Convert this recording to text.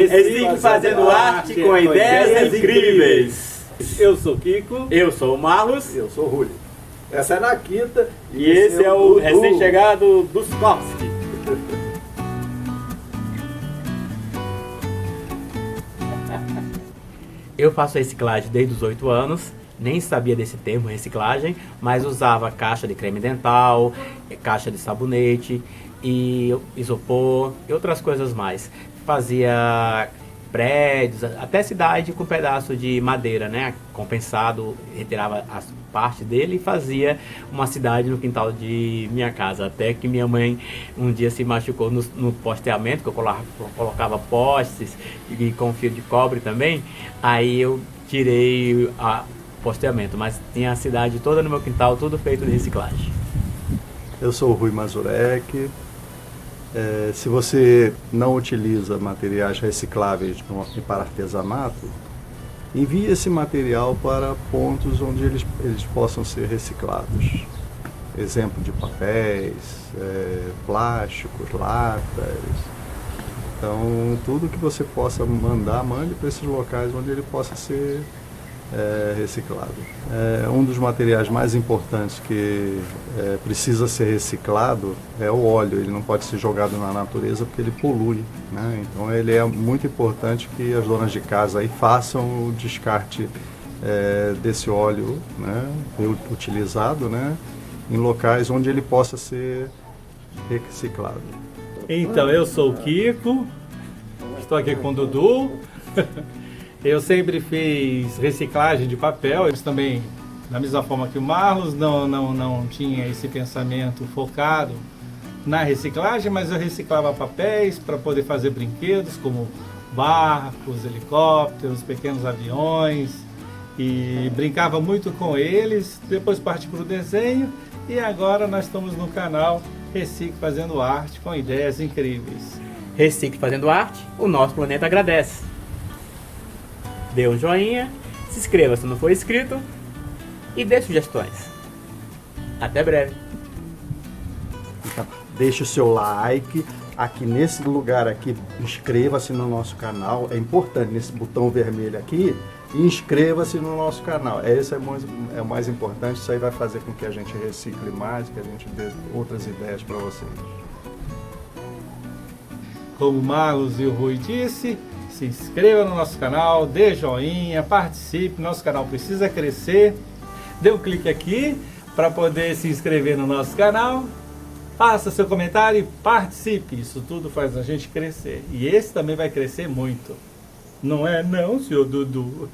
Recicle fazendo arte com ideias incríveis. Eu sou Kiko. Eu sou o Marlos. Eu sou o Rúlio. Essa é a Nakita. E esse é o recém-chegado Duskowski. Eu faço reciclagem desde os 8 anos. Nem sabia desse termo, reciclagem, mas usava caixa de creme dental, caixa de sabonete, e isopor e outras coisas mais. Fazia prédios, até cidade com pedaço de madeira, né, compensado, retirava as partes dele e fazia uma cidade no quintal de minha casa. Até que minha mãe um dia se machucou no posteamento, que eu colocava postes e com fio de cobre também. Aí eu tirei a posteamento, mas tinha a cidade toda no meu quintal, tudo feito de reciclagem. Eu sou o Rui Mazurek. Se você não utiliza materiais recicláveis para artesanato, envie esse material para pontos onde eles possam ser reciclados. Exemplo de papéis, plásticos, latas. Então, tudo que você possa mandar, mande para esses locais onde ele possa ser reciclado. Um dos materiais mais importantes que precisa ser reciclado é o óleo. Ele não pode ser jogado na natureza porque ele polui, né? Então ele é muito importante que as donas de casa aí façam o descarte desse óleo, né, utilizado, né, em locais onde ele possa ser reciclado. Então, eu sou o Kiko, estou aqui com o Dudu. Eu sempre fiz reciclagem de papel, eles também, da mesma forma que o Marlos, não tinha esse pensamento focado na reciclagem, mas eu reciclava papéis para poder fazer brinquedos como barcos, helicópteros, pequenos aviões, e brincava muito com eles. Depois parti para o desenho e agora nós estamos no canal Recicle Fazendo Arte com ideias incríveis. Recicle Fazendo Arte, o nosso planeta agradece. Dê um joinha, se inscreva se não for inscrito e dê sugestões. Até breve. Então, deixe o seu like aqui nesse lugar aqui, inscreva-se no nosso canal, é importante nesse botão vermelho aqui, inscreva-se no nosso canal. Esse é o mais importante, isso aí vai fazer com que a gente recicle mais, que a gente dê outras ideias para vocês. Como o Marlos e o Rui disse, se inscreva no nosso canal, dê joinha, participe, nosso canal precisa crescer. Dê um clique aqui para poder se inscrever no nosso canal. Faça seu comentário e participe. Isso tudo faz a gente crescer. E esse também vai crescer muito. Não é não, senhor Dudu?